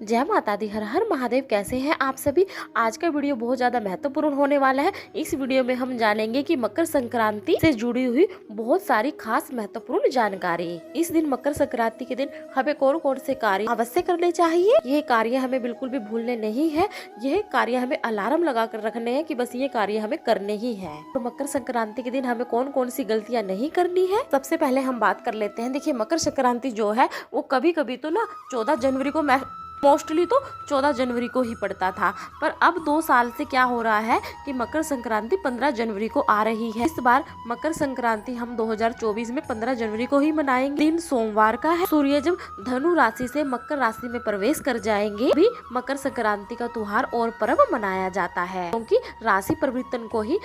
जय माता दी। हर हर महादेव। कैसे हैं आप सभी। आज का वीडियो बहुत ज्यादा महत्वपूर्ण होने वाला है। इस वीडियो में हम जानेंगे कि मकर संक्रांति से जुड़ी हुई बहुत सारी खास महत्वपूर्ण जानकारी। इस दिन मकर संक्रांति के दिन हमें कौन कौन से कार्य अवश्य करने चाहिए। ये कार्य हमें बिल्कुल भी भूलने नहीं है। यह कार्य हमें अलार्म लगा कर रखने हैं कि बस ये कार्य हमें करने ही है। तो मकर संक्रांति के दिन हमें कौन कौन सी गलतियाँ नहीं करनी है, सबसे पहले हम बात कर लेते हैं। देखिए, मकर संक्रांति जो है वो कभी कभी तो ना 14 जनवरी को मोस्टली तो 14 जनवरी को ही पड़ता था, पर अब 2 साल से क्या हो रहा है कि मकर संक्रांति 15 जनवरी को आ रही है। इस बार मकर संक्रांति हम 2024 में 15 जनवरी को ही मनाएंगे। दिन सोमवार का है। सूर्य जब धनु राशि से मकर राशि में प्रवेश कर जाएंगे भी मकर संक्रांति का त्योहार और पर्व मनाया जाता है, क्योंकि राशि परिवर्तन को ही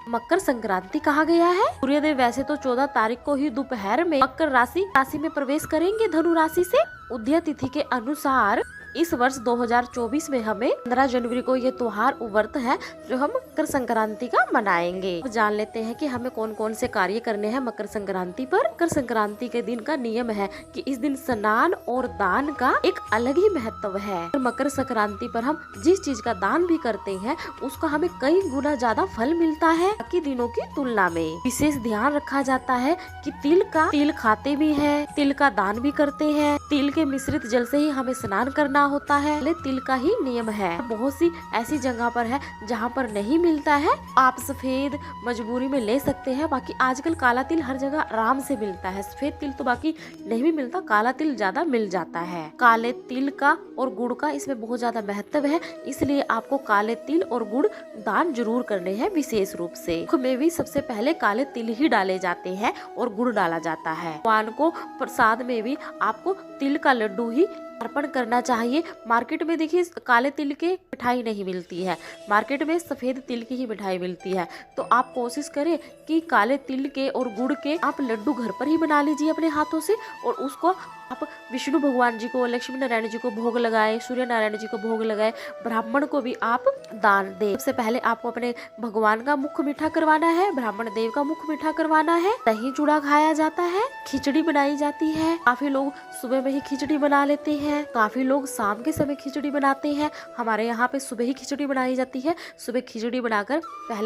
मकर संक्रांति कहा गया है। सूर्यदेव वैसे तो 14 तारीख को ही दोपहर में मकर राशि में प्रवेश करेंगे धनु राशि से। उदय तिथि के अनुसार इस वर्ष 2024 में हमें 15 जनवरी को ये त्योहार व्रत है जो हम मकर संक्रांति का मनाएंगे। अब जान लेते हैं कि हमें कौन कौन से कार्य करने हैं मकर संक्रांति पर। मकर संक्रांति के दिन का नियम है कि इस दिन स्नान और दान का एक अलग ही महत्व है। मकर संक्रांति पर हम जिस चीज का दान भी करते हैं उसका हमें कई गुना ज्यादा फल मिलता है बाकी दिनों की तुलना में। विशेष ध्यान रखा जाता है कि तिल खाते भी है, तिल का दान भी करते हैं। तिल के मिश्रित जल से ही हमें स्नान करना होता है। तिल का ही नियम है। बहुत सी ऐसी जगह पर है जहाँ पर नहीं मिलता है, आप सफेद मजबूरी में ले सकते हैं। बाकी आजकल काला तिल हर जगह आराम से मिलता है। सफेद तिल तो बाकी नहीं भी मिलता, काला तिल ज्यादा मिल जाता है। काले तिल का और गुड़ का इसमें बहुत ज्यादा महत्व है, इसलिए आपको काले तिल और गुड़ दान जरूर करने हैं। विशेष रूप से मुख में भी सबसे पहले काले तिल ही डाले जाते हैं और गुड़ डाला जाता है। भगवान को प्रसाद में भी आपको तिल का लड्डू ही अर्पण करना चाहिए। मार्केट में देखिए काले तिल के मिठाई नहीं मिलती है, मार्केट में सफेद तिल की ही मिठाई मिलती है। तो आप कोशिश करें कि काले तिल के और गुड़ के आप लड्डू घर पर ही बना लीजिए अपने हाथों से, और उसको आप विष्णु भगवान जी को, लक्ष्मी नारायण जी को भोग लगाए, सूर्य नारायण जी को भोग लगाए, ब्राह्मण को भी आप दान दे। सबसे पहले आपको अपने भगवान का मुख मीठा करवाना है, ब्राह्मण देव का मुख मीठा करवाना है। दही चूड़ा खाया जाता है, खिचड़ी बनाई जाती है। काफी लोग सुबह में ही खिचड़ी बना लेते हैं, काफी लोग शाम के समय खिचड़ी बनाते हैं। हमारे यहाँ पे सुबह ही खिचड़ी बनाई जाती है। सुबह खिचड़ी बनाकर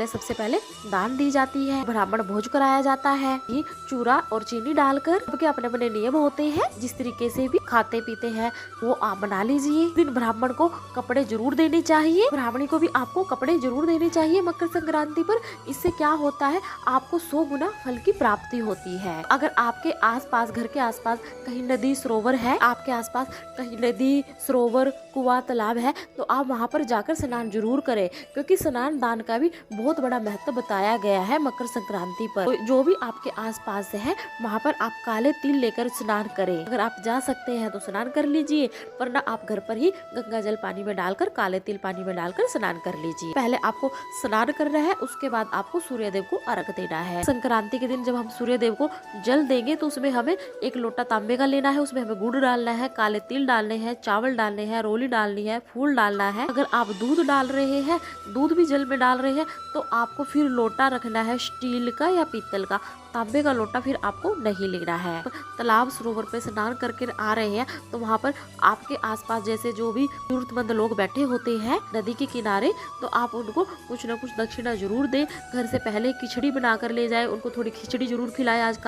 सबसे पहले दान दी जाती है, ब्राह्मण भोज कराया जाता है। ये चूरा और चीनी डालकर सबके अपने अपने नियम होते हैं, जिस तरीके से भी खाते पीते हैं वो आप बना लीजिए। इस दिन ब्राह्मण को कपड़े जरूर देने चाहिए, ब्राह्मणी को भी आपको कपड़े जरूर देने चाहिए मकर संक्रांति पर। इससे क्या होता है, आपको 100 गुना फल की प्राप्ति होती है। अगर आपके आसपास, घर के आसपास कहीं नदी सरोवर है, आपके आसपास कहीं नदी सरोवर कुआं तालाब है, तो आप वहाँ पर जाकर स्नान जरूर करें, क्योंकि स्नान दान का भी बहुत बड़ा महत्व बताया गया है मकर संक्रांति पर। तो जो भी आपके आसपास है वहाँ पर आप काले तिल लेकर स्नान करें। अगर आप जा सकते हैं तो स्नान कर लीजिए, वरना आप घर पर ही गंगा जल पानी में डालकर, काले तिल पानी में डालकर स्नान कर लीजिए। पहले आपको स्नान करना है, उसके बाद आपको सूर्य देव को अर्घ देना है। संक्रांति के दिन जब हम सूर्य देव को जल देंगे तो उसमें हमें एक लोटा तांबे का लेना है, उसमें हमें गुड़ डालना है, काले तिल डालने हैं, चावल डालने हैं, रोली डालनी है, फूल डालना है। अगर आप दूध डाल रहे हैं, दूध भी जल में डाल रहे हैं, तो आपको फिर लोटा रखना है स्टील का या पीतल का। तांबे का लोटा फिर आपको नहीं लेना है। तालाब सरोवर पे स्नान करके आ रहे हैं तो वहाँ पर आपके आसपास जैसे जो भी जरूरतमंद लोग बैठे होते हैं नदी के किनारे, तो आप उनको कुछ न कुछ दक्षिणा जरूर दें। घर से पहले खिचड़ी बना कर ले जाए, उनको थोड़ी खिचड़ी जरूर खिलाए आज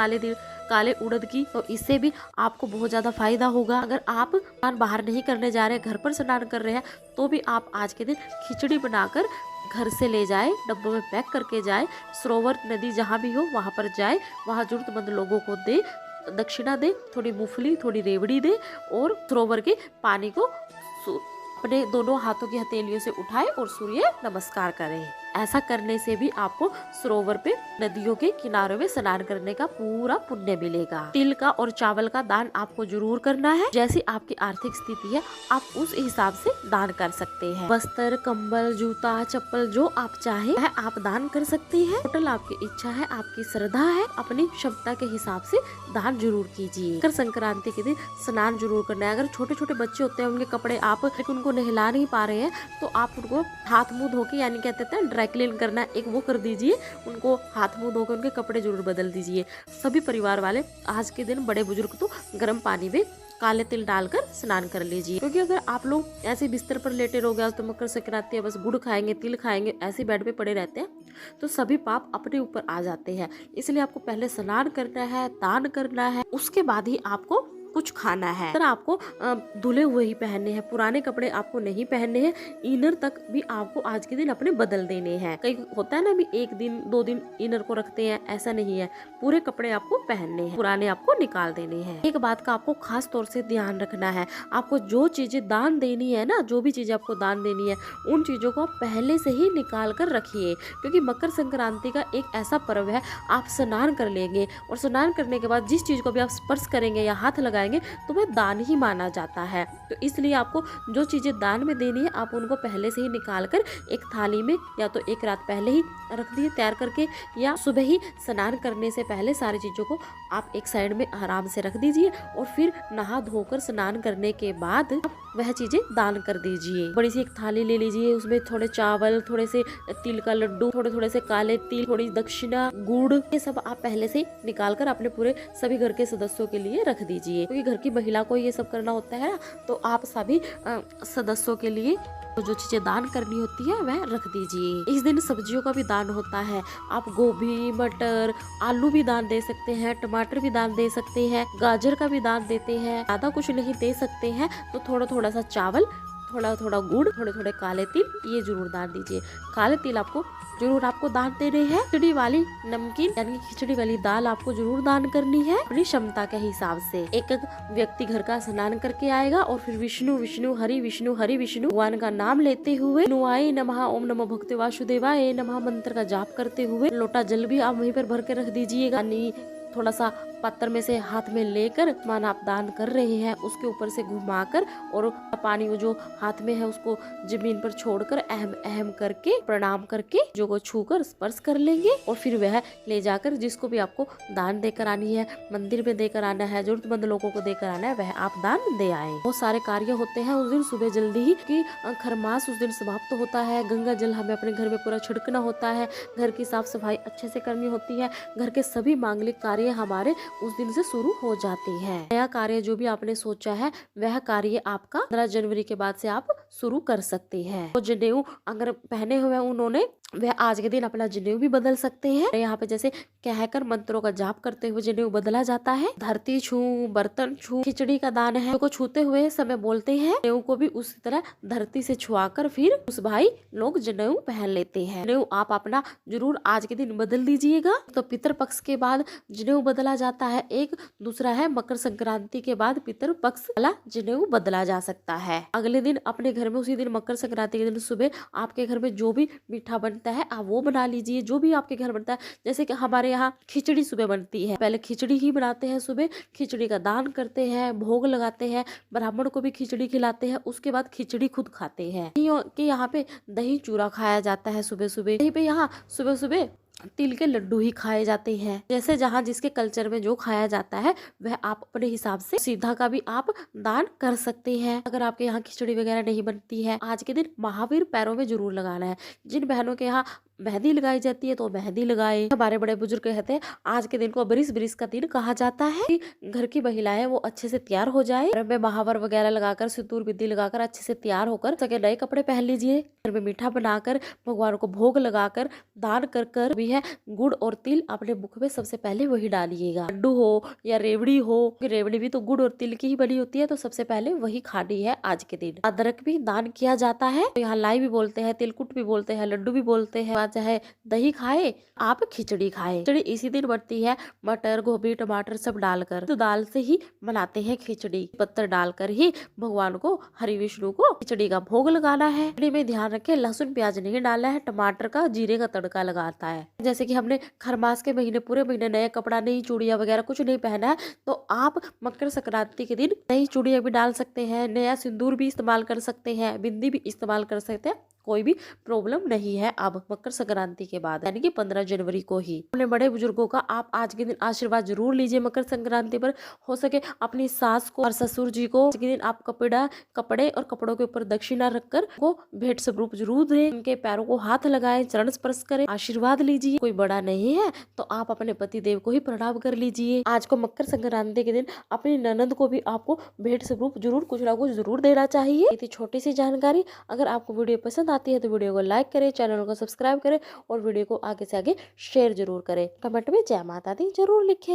काले उड़द की, तो इससे भी आपको बहुत ज्यादा फायदा होगा। अगर आप स्नान बाहर नहीं करने जा रहे, घर पर स्नान कर रहे हैं, तो भी आप आज के दिन खिचड़ी बनाकर घर से ले जाए, डब्बों में पैक करके जाए, सरोवर नदी जहाँ भी हो वहाँ पर जाए, वहाँ जरूरतमंद लोगों को दे, दक्षिणा दे, थोड़ी मूंगफली, थोड़ी रेवड़ी दे, और सरोवर के पानी को अपने दोनों हाथों की हथेलियों से उठाए और सूर्य नमस्कार करें। ऐसा करने से भी आपको सरोवर पे, नदियों के किनारों में स्नान करने का पूरा पुण्य मिलेगा। तिल का और चावल का दान आपको जरूर करना है। जैसी आपकी आर्थिक स्थिति है आप उस हिसाब से दान कर सकते हैं। वस्त्र, कंबल, जूता, चप्पल जो आप चाहे वह आप दान कर सकते हैं। टोटल आपकी इच्छा है, आपकी श्रद्धा है, अपनी क्षमता के हिसाब से दान जरूर कीजिए। मकर संक्रांति के दिन स्नान जरूर करना है। अगर छोटे छोटे बच्चे होते हैं, उनके कपड़े आप उनको नहला नहीं पा रहे हैं, तो आप उनको हाथ मुंह धो के, यानी कहते हैं ड्राई क्लीन करना है एक वो कर दीजिए, उनको हाथ मुंह धोकर उनके कपड़े जरूर बदल दीजिए। सभी परिवार वाले आज के दिन बड़े बुजुर्ग तो गर्म पानी में काले तिल डालकर स्नान कर लीजिए, क्योंकि अगर आप लोग ऐसे बिस्तर पर लेटे रहोगे आज तो मकर संक्रांति है, बस गुड़ खाएंगे तिल खाएंगे ऐसे बेड पे पड़े रहते हैं तो सभी पाप अपने ऊपर आ जाते हैं। इसलिए आपको पहले स्नान करना है, दान करना है, उसके बाद ही आपको कुछ खाना है। तर आपको धुले हुए ही पहनने हैं, पुराने कपड़े आपको नहीं पहनने हैं। इनर तक भी आपको आज के दिन अपने बदल देने हैं। कई होता है ना भी 1 दिन 2 दिन इनर को रखते हैं, ऐसा नहीं है, पूरे कपड़े आपको पहनने हैं, पुराने आपको निकाल देने हैं। एक बात का आपको खास तौर से ध्यान रखना है, आपको जो चीजें दान देनी है ना, जो भी चीजें आपको दान देनी है उन चीजों को आप पहले से ही निकाल कर रखिए, क्योंकि मकर संक्रांति का एक ऐसा पर्व है आप स्नान कर लेंगे और स्नान करने के बाद जिस चीज को भी आप स्पर्श करेंगे या हाथ लगाएंगे तो वह दान ही माना जाता है। तो इसलिए आपको जो चीजें दान में देनी है आप उनको पहले से ही निकाल कर एक थाली में या तो एक रात पहले ही रख दिए तैयार करके, या सुबह ही स्नान करने से पहले सारी चीजों को आप एक साइड में आराम से रख दीजिए और फिर नहा धोकर स्नान करने के बाद आप वह चीजें दान कर दीजिए। बड़ी सी एक थाली ले लीजिए, उसमें थोड़े चावल, थोड़े से तिल का लड्डू, थोड़े थोड़े से काले तिल, थोड़ी दक्षिणा, गुड़, ये सब आप पहले से निकाल कर अपने पूरे सभी घर के सदस्यों के लिए रख दीजिए, क्योंकि घर की महिला को ये सब करना होता है ना, तो आप सभी सदस्यों के लिए जो चीजें दान करनी होती है वह रख दीजिए। इस दिन सब्जियों का भी दान होता है, आप गोभी, मटर, आलू भी दान दे सकते हैं, टमाटर भी दान दे सकते हैं, गाजर का भी दान देते हैं। ज्यादा कुछ नहीं दे सकते हैं तो थोड़ा थोड़ा सा चावल, थोड़ा थोड़ा गुड़, थोड़े थोड़े काले तिल, ये जरूर दान दीजिए। काले तिल आपको दान देने हैं। खिचड़ी वाली नमकीन यानी खिचड़ी वाली दाल आपको जरूर दान करनी है अपनी क्षमता के हिसाब से। एक व्यक्ति घर का स्नान करके आएगा और फिर विष्णु विष्णु हरि विष्णु भगवान का नाम लेते हुए नुआय नमः ओम नमो भगवते वासुदेवाय नमः मंत्र का जाप करते हुए लोटा जल भी आप वहीं पर भर के रख दीजिएगा। थोड़ा सा पत्थर में से हाथ में लेकर मान आप दान कर रहे हैं उसके ऊपर से घुमाकर और पानी जो हाथ में है उसको जमीन पर छोड़कर अहम अहम करके प्रणाम करके जो को छूकर स्पर्श कर लेंगे और फिर वह ले जाकर जिसको भी आपको दान देकर आनी है, मंदिर में देकर आना है, जरूरतमंद लोगों को देकर आना है, वह आप दान दे आए। बहुत सारे कार्य होते हैं उस दिन सुबह जल्दी ही कि खरमास उस दिन समाप्त होता है। गंगा जल हमें अपने घर में पूरा छिड़कना होता है, घर की साफ सफाई अच्छे से करनी होती है, घर के सभी मांगलिक कार्य हमारे उस दिन से शुरू हो जाते हैं। नया कार्य जो भी आपने सोचा है वह कार्य आपका 15 जनवरी के बाद से आप शुरू कर सकते हैं। तो जनेऊ अगर पहने हुए उन्होंने वह आज के दिन अपना जनेऊ भी बदल सकते हैं। यहाँ पे जैसे कहकर मंत्रों का जाप करते हुए जनेऊ बदला जाता है। धरती छू, बर्तन छू, खिचड़ी का दान है को छूते हुए समय बोलते हैं। जनेऊ को भी उसी तरह धरती से छुआकर फिर उस भाई लोग जनेऊ पहन लेते हैं। जनेऊ आप अपना जरूर आज के दिन बदल दीजिएगा। तो पितर पक्ष के बाद जनेऊ बदला जाता है एक, दूसरा है मकर संक्रांति के बाद पितर पक्ष वाला जनेऊ बदला जा सकता है। अगले दिन अपने घर में उसी दिन मकर संक्रांति के दिन सुबह आपके घर में जो भी मीठा बनता है आप वो बना लीजिए, जो भी आपके घर बनता है। जैसे कि हमारे यहाँ खिचड़ी सुबह बनती है, पहले खिचड़ी ही बनाते हैं, सुबह खिचड़ी का दान करते हैं, भोग लगाते हैं, ब्राह्मण को भी खिचड़ी खिलाते हैं, उसके बाद खिचड़ी खुद खाते हैं। कि यहाँ पे दही चूरा खाया जाता है सुबह सुबह, यहीं पे यहाँ सुबह सुबह तिल के लड्डू ही खाए जाते हैं। जैसे जहाँ जिसके कल्चर में जो खाया जाता है वह आप अपने हिसाब से सीधा का भी आप दान कर सकते हैं। अगर आपके यहाँ खिचड़ी वगैरह नहीं बनती है, आज के दिन महावीर पैरों में जरूर लगाना है। जिन बहनों के यहाँ मेहंदी लगाई जाती है तो मेहंदी लगाए। हमारे बड़े बुजुर्ग कहते हैं आज के दिन को बरिस का दिन कहा जाता है कि घर की महिलाएं वो अच्छे से तैयार हो जाए, घर में महावर वगैरह लगाकर सिंदूर बिंदी लगाकर अच्छे से तैयार होकर सके नए कपड़े पहन लीजिए। घर में मीठा बनाकर भगवान को भोग लगाकर दान कर भी है गुड़ और तिल अपने मुख में सबसे पहले वही डालिएगा। लड्डू हो या रेवड़ी हो, रेवड़ी भी तो गुड़ और तिल की ही बनी होती है, तो सबसे पहले वही खानी है आज के दिन। अदरक भी दान किया जाता है, तो यहाँ लाई भी बोलते हैं, तिलकुट भी बोलते हैं, लड्डू भी बोलते हैं। चाहे दही खाए आप खिचड़ी खाए। खिचड़ी इसी दिन बनती है मटर, गोभी, टमाटर सब डालकर, तो दाल से ही बनाते हैं खिचड़ी। पत्थर डालकर ही भगवान को, हरि विष्णु को खिचड़ी का भोग लगाना है। खिचड़ी में ध्यान रखें लहसुन प्याज नहीं डालना है, टमाटर का जीरे का तड़का लगाता है। जैसे कि हमने खरमास के महीने पूरे महीने नया कपड़ा नहीं, चूड़ियां वगैरह कुछ नहीं पहना है, तो आप मकर संक्रांति के दिन नई चूड़ियां भी डाल सकते हैं, नया सिंदूर भी इस्तेमाल कर सकते हैं, बिंदी भी इस्तेमाल कर सकते हैं, कोई भी प्रॉब्लम नहीं है अब मकर संक्रांति के बाद, यानी कि 15 जनवरी को ही। अपने बड़े बुजुर्गों का आप आज के दिन आशीर्वाद जरूर लीजिए। मकर संक्रांति पर हो सके अपनी सास को और ससुर जी को आज के दिन आप कपड़े और कपड़ों के ऊपर दक्षिणा रखकर को भेंट स्वरूप जरूर दें। उनके पैरों को हाथ लगाएं, चरण स्पर्श करें, आशीर्वाद लीजिए। कोई बड़ा नहीं है तो आप अपने पति देव को ही प्रणाम कर लीजिए। आज को मकर संक्रांति के दिन अपनी ननद को भी आपको भेंट स्वरूप जरूर कुछ ना कुछ जरूर देना चाहिए। इतनी छोटी सी जानकारी। अगर आपको वीडियो पसंद आती है तो वीडियो को लाइक करें, चैनल को सब्सक्राइब करें और वीडियो को आगे से आगे शेयर जरूर करें। कमेंट में जय माता दी जरूर लिखें।